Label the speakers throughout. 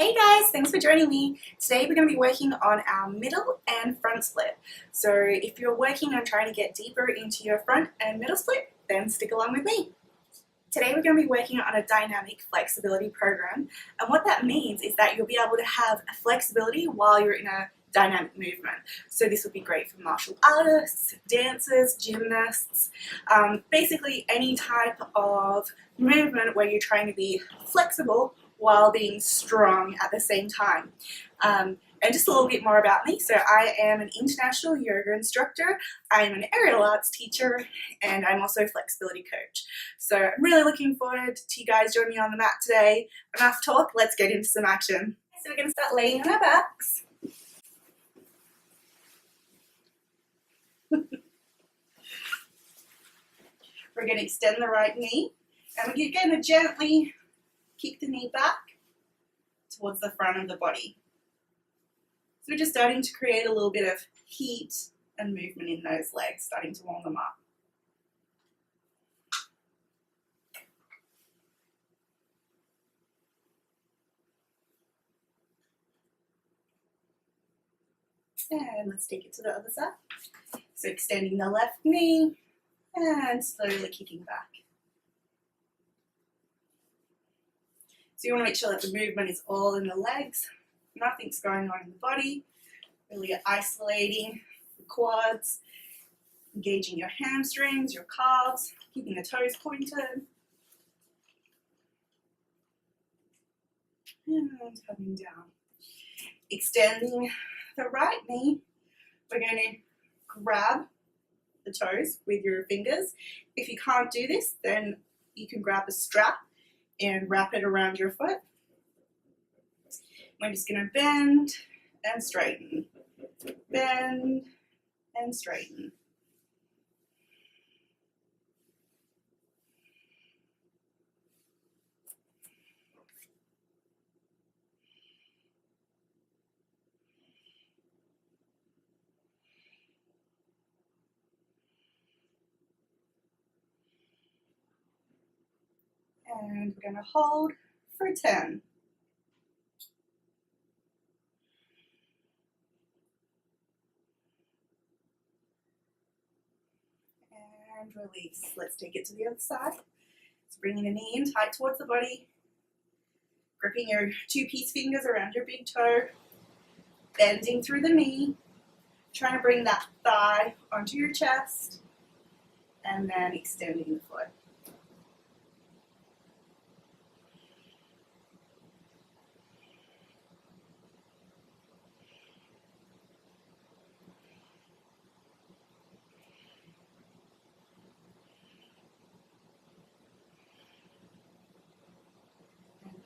Speaker 1: Hey guys, thanks for joining me. Today we're going to be working on our middle and front split. So if you're working on trying to get deeper into your front and middle split, then stick along with me. Today we're going to be working on a dynamic flexibility program, and what that means is that you'll be able to have flexibility while you're in a dynamic movement. So this would be great for martial artists, dancers, gymnasts, basically any type of movement where you're trying to be flexible while being strong at the same time. And just a little bit more about me. So I am an international yoga instructor, I'm an aerial arts teacher, and I'm also a flexibility coach. So I'm really looking forward to you guys joining me on the mat today. Enough talk, let's get into some action. So we're going to start laying on our backs. We're going to extend the right knee, and we're going to gently kick the knee back towards the front of the body. So we're just starting to create a little bit of heat and movement in those legs, starting to warm them up. And let's take it to the other side. So extending the left knee and slowly kicking back. So you want to make sure that the movement is all in the legs, nothing's going on in the body, really isolating the quads, engaging your hamstrings, your calves, keeping the toes pointed. And coming down. Extending the right knee, we're going to grab the toes with your fingers. If you can't do this, then you can grab a strap and wrap it around your foot. We're just going to bend and straighten, bend and straighten. And we're going to hold for 10. And release. Let's take it to the other side. So bringing the knee in tight towards the body, gripping your two-piece fingers around your big toe, bending through the knee, trying to bring that thigh onto your chest, and then extending the foot.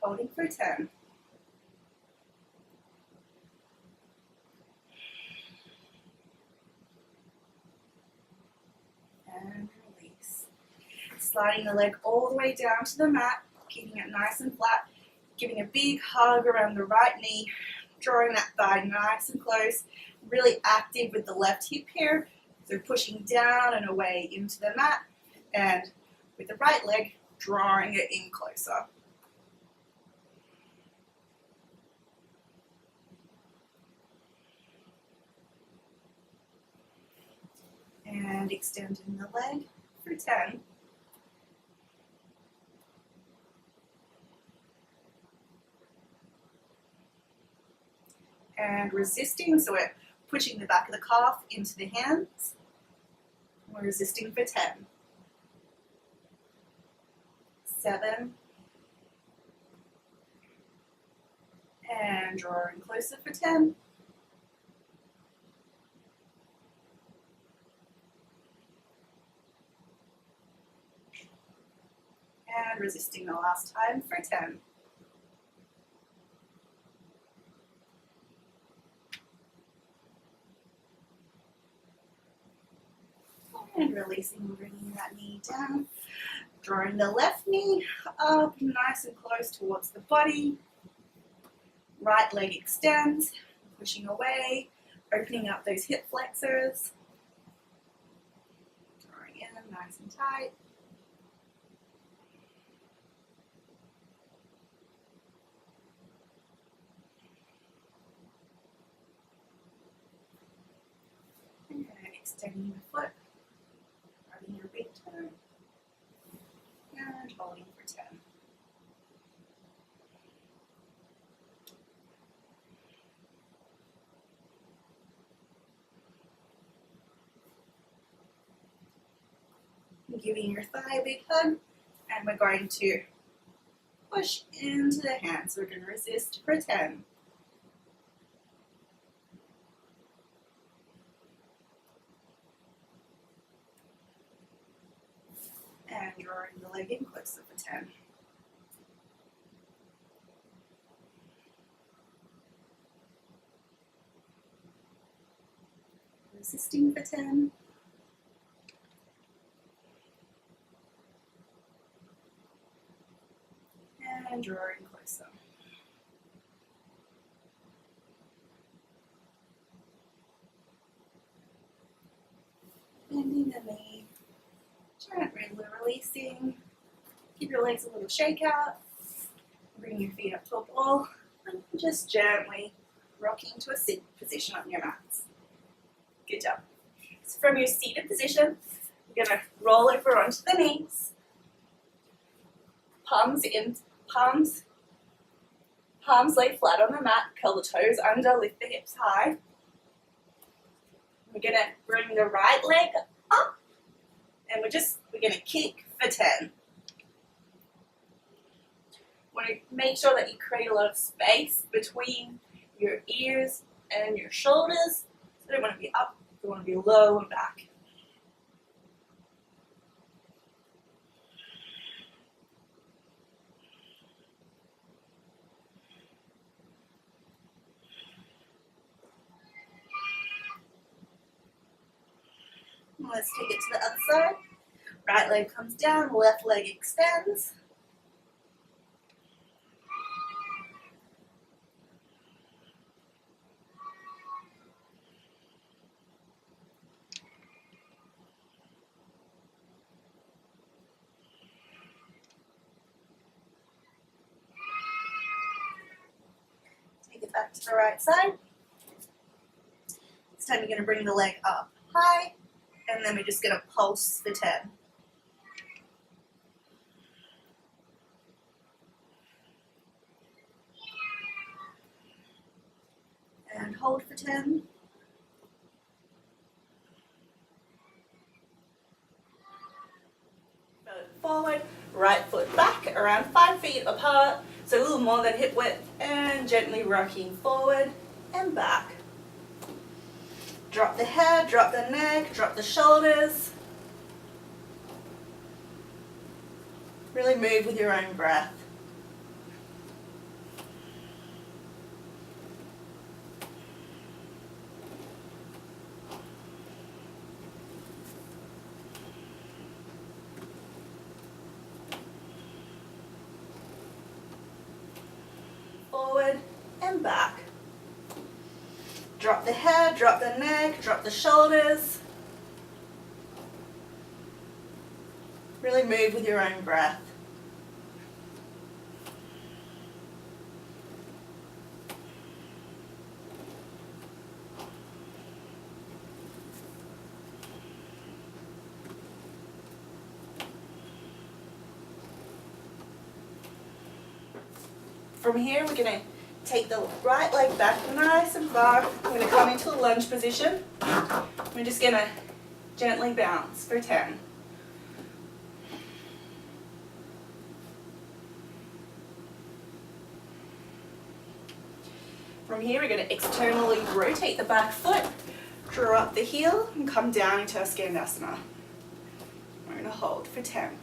Speaker 1: Holding for 10. And release. Sliding the leg all the way down to the mat, keeping it nice and flat, giving a big hug around the right knee, drawing that thigh nice and close, really active with the left hip here, so pushing down and away into the mat, and with the right leg, drawing it in closer. And extending the leg for 10. And resisting, so we're pushing the back of the calf into the hands. We're resisting for 10. 7. And drawing closer for 10. And resisting the last time for 10. And releasing and bringing that knee down. Drawing the left knee up nice and close towards the body. Right leg extends, pushing away, opening up those hip flexors. Drawing in nice and tight. Extending the foot, grabbing your big toe, and holding for 10. Giving your thigh a big hug, and we're going to push into the hands. We're going to resist for 10. And drawing the leg in closer for 10. Resisting for 10. And drawing closer. Bending the knee, gently releasing. Keep your legs a little shake out. Bring your feet up to a ball and just gently rocking to a sit position on your mats. Good job. So from your seated position, you're going to roll over onto the knees. Palms in, palms lay flat on the mat, curl the toes under, lift the hips high. We're going to bring the right leg up, and we're going to kick for 10. Want to make sure that you create a lot of space between your ears and your shoulders. So you don't want to be up, you want to be low and back. Let's take it to the other side. Right leg comes down, left leg extends. Take it back to the right side. This time you're going to bring the leg up high, and then we're just going to pulse for 10. And hold for 10. Forward, right foot back, around 5 feet apart, so a little more than hip width, and gently rocking forward and back. Drop the head, drop the neck, drop the shoulders. Really move with your own breath. Forward and back. Drop the head, drop the neck, drop the shoulders. Really move with your own breath. From here, we're going to take the right leg back nice and far. We're going to come into a lunge position. We're just going to gently bounce for 10. From here, we're going to externally rotate the back foot, draw up the heel, and come down into our Skandasana. We're going to hold for 10.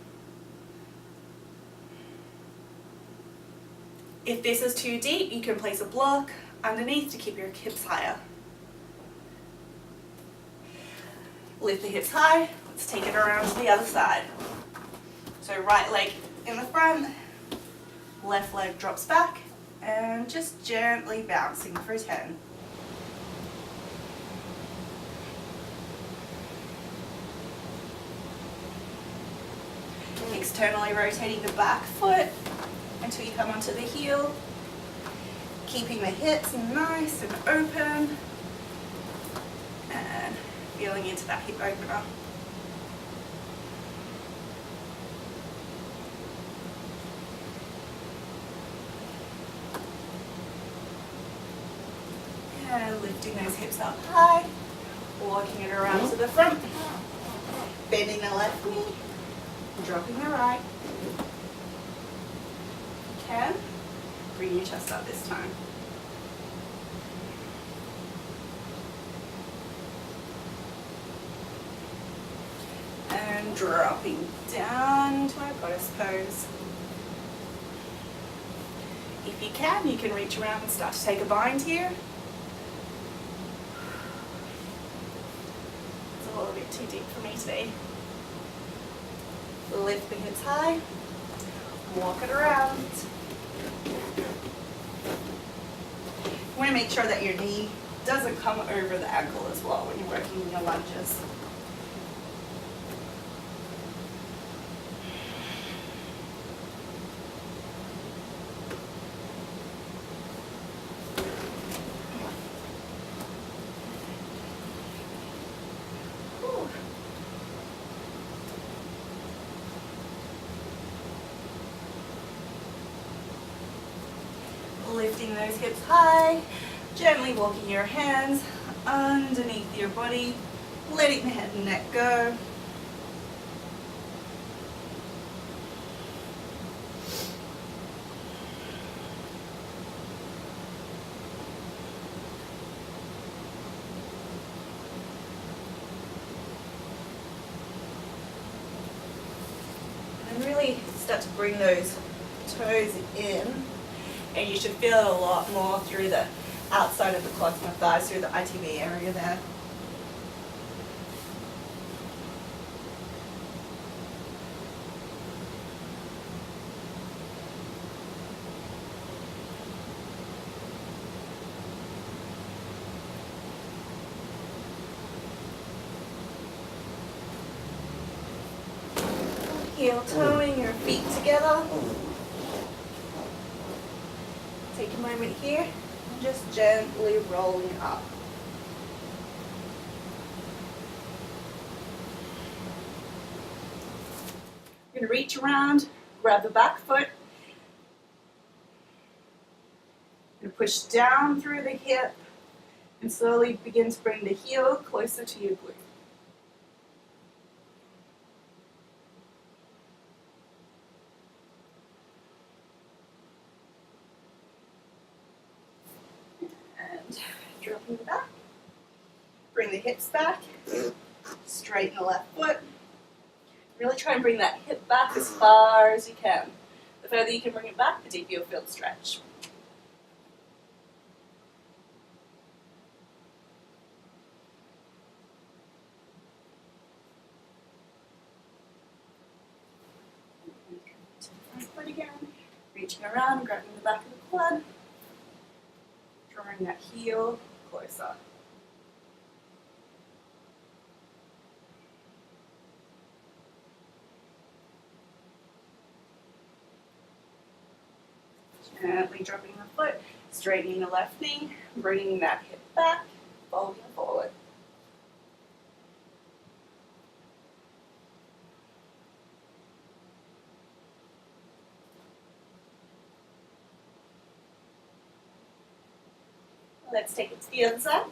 Speaker 1: If this is too deep, you can place a block underneath to keep your hips higher. Lift the hips high. Let's take it around to the other side. So right leg in the front, left leg drops back, and just gently bouncing for 10. Externally rotating the back foot until you come onto the heel, keeping the hips nice and open, and feeling into that hip opener. And lifting those hips up high, walking it around to the front, bending the left knee, dropping the right. If you can, bring your chest up this time. And dropping down to our goddess pose. If you can reach around and start to take a bind here. It's a little bit too deep for me today. Lift the hips high, walk it around. You want to make sure that your knee doesn't come over the ankle as well when you're working in your lunges. Lifting those hips high, gently walking your hands underneath your body, letting the head and neck go. And really start to bring those toes in. And you should feel it a lot more through the outside of the quads and the thighs, through the ITB area there. Heel toeing your feet together. Take a moment here and just gently rolling up. You're going to reach around, grab the back foot, and push down through the hip and slowly begin to bring the heel closer to your glute. Dropping the back, bring the hips back, straighten the left foot. Really try and bring that hip back as far as you can. The further you can bring it back, the deeper you'll feel the stretch. To the front foot again, reaching around, grabbing the back of the quad, drawing that heel closer. Gently dropping the foot, straightening the left knee, bringing that hip back, folding forward. Let's take it to the other side.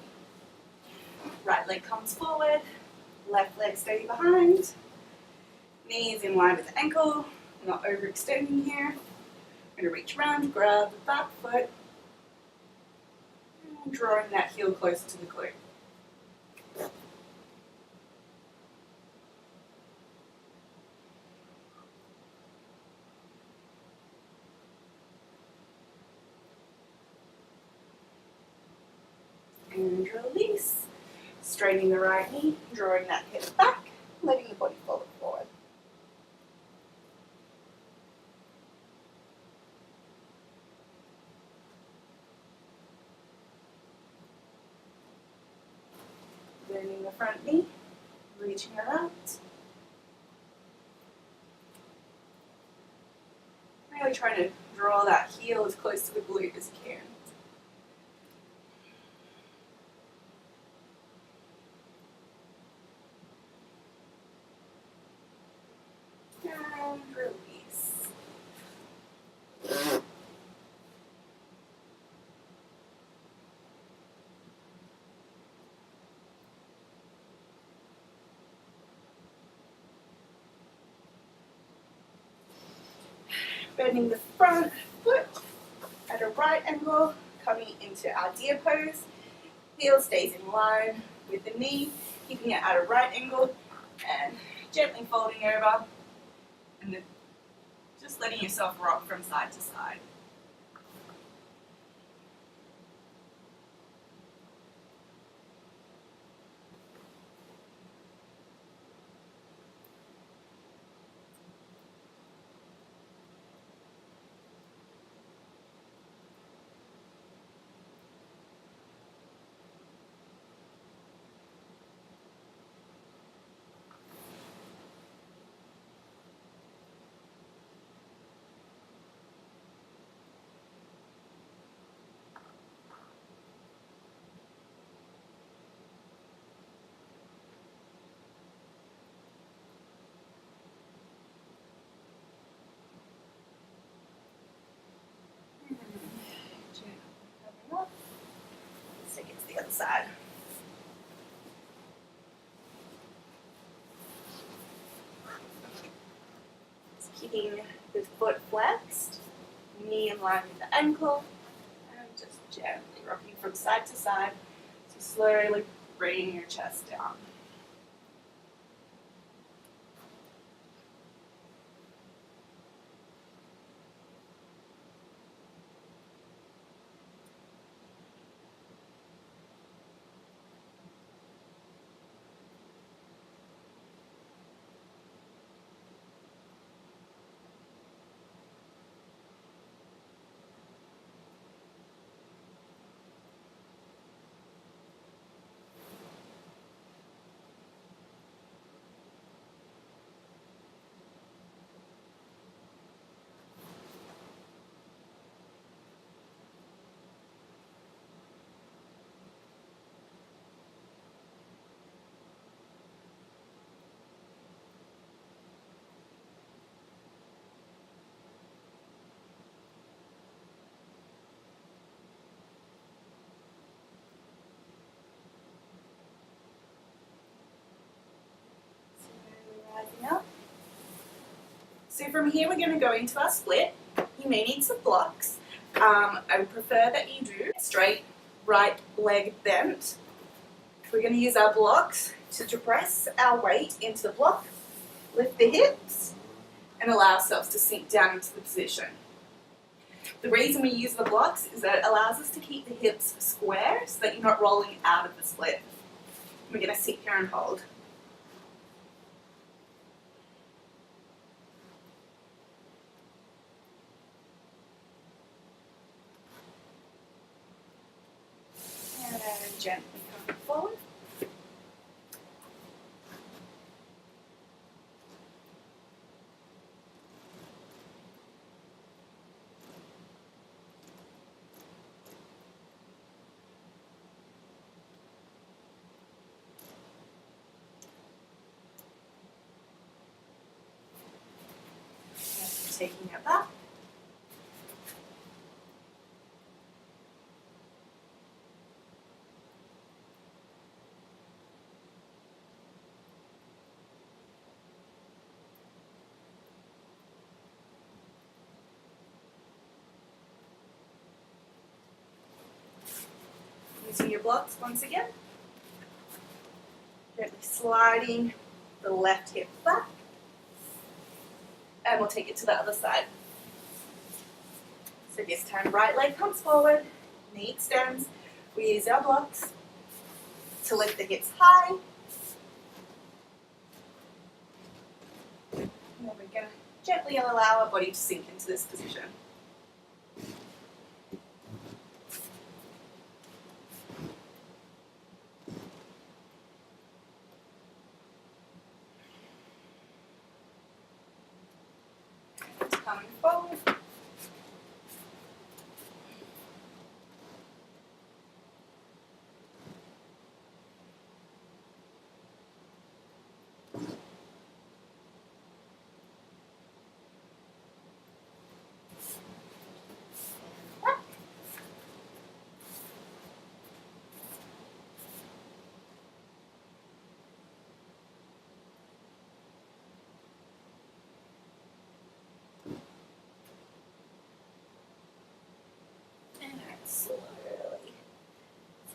Speaker 1: Right leg comes forward, left leg steady behind, knees in line with the ankle, not overextending here. I'm going to reach around, grab the back foot, and drawing that heel closer to the glute. And release. Straightening the right knee, drawing that hip back, letting the body fold forward. Bending the front knee, reaching around. Really trying to draw that heel as close to the glute as you can. Bending the front foot at a right angle, coming into our deer pose. Heel stays in line with the knee, keeping it at a right angle and gently folding over and then just letting yourself rock from side to side. Let's take it to the other side. Just keeping the foot flexed, knee in line with the ankle, and just gently rocking from side to side, so slowly bringing your chest down. Rising up. So from here we're going to go into our split. You may need some blocks. I would prefer that you do straight right leg bent. We're going to use our blocks to press our weight into the block, lift the hips, and allow ourselves to sink down into the position. The reason we use the blocks is that it allows us to keep the hips square so that you're not rolling out of the split. We're going to sit here and hold. And gently come forward. Taking it back. Using your blocks once again. Gently sliding the left hip back. And we'll take it to the other side. So this time right leg comes forward, knee extends. We use our blocks to lift the hips high. And then we're going to gently allow our body to sink into this position. Coming forward.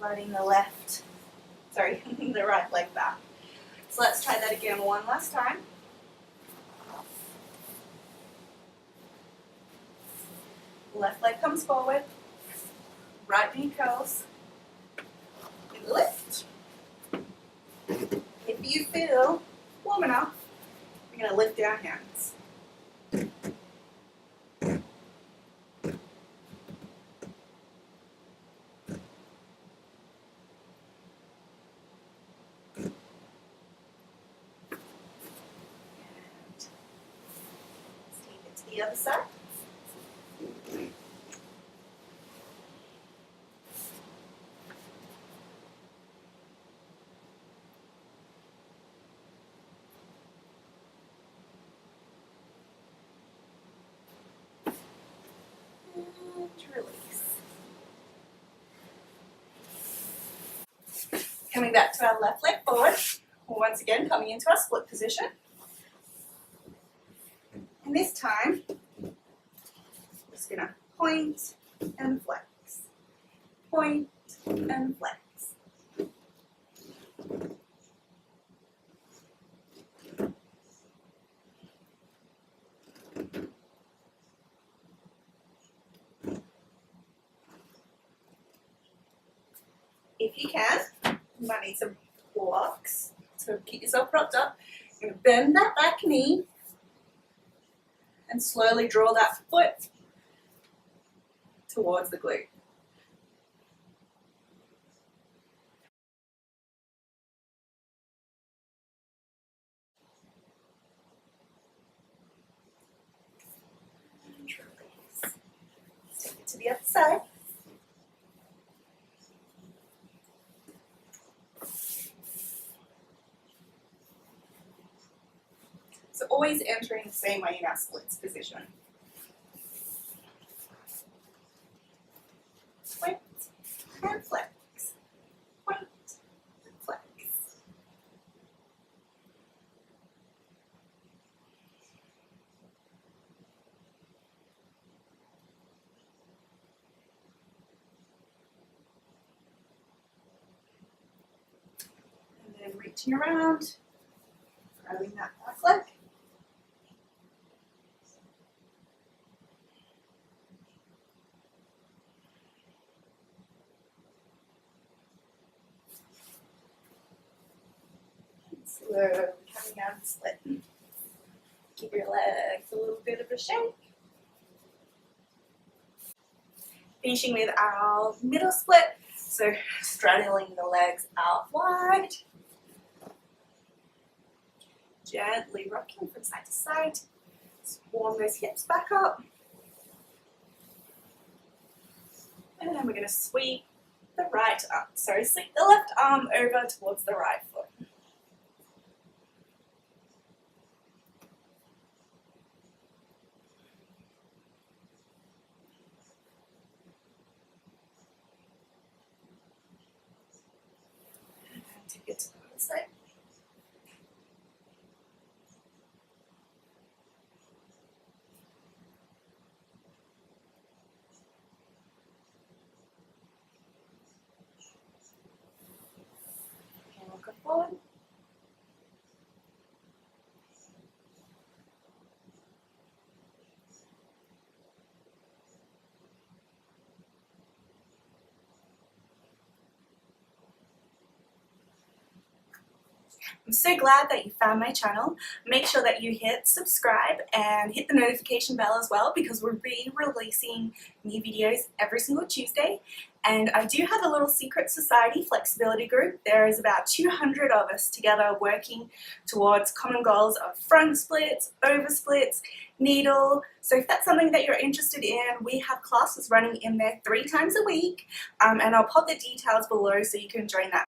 Speaker 1: sliding the right leg back. So let's try that again one last time. Left leg comes forward, right knee curls, and lift. If you feel warm enough, you're going to lift our hands. Take it to the other side. And release. Coming back to our left leg forward. Once again, coming into our split position. And this time, just going to point and flex. Point and flex. If you can, you might need some blocks to keep yourself propped up. You're going to bend that back knee and slowly draw that foot towards the glute. And release. Take it to the other side. So always entering the same way in our splits position. Point and flex. Point and flex. And then reaching around, grabbing that back leg. Slowly coming down the split. Give your legs a little bit of a shake. Finishing with our middle split. So straddling the legs out wide. Gently rocking from side to side. Just warm those hips back up. And then we're going to sweep the right arm. Sorry, sweep the left arm over towards the right foot. Take it to the other side. And we'll go forward. I'm so glad that you found my channel. Make sure that you hit subscribe and hit the notification bell as well, because we'll be releasing new videos every single Tuesday. And I do have a little secret society flexibility group. There is about 200 of us together working towards common goals of front splits, over splits, needle. So if that's something that you're interested in, we have classes running in there 3 times a week. And I'll pop the details below so you can join that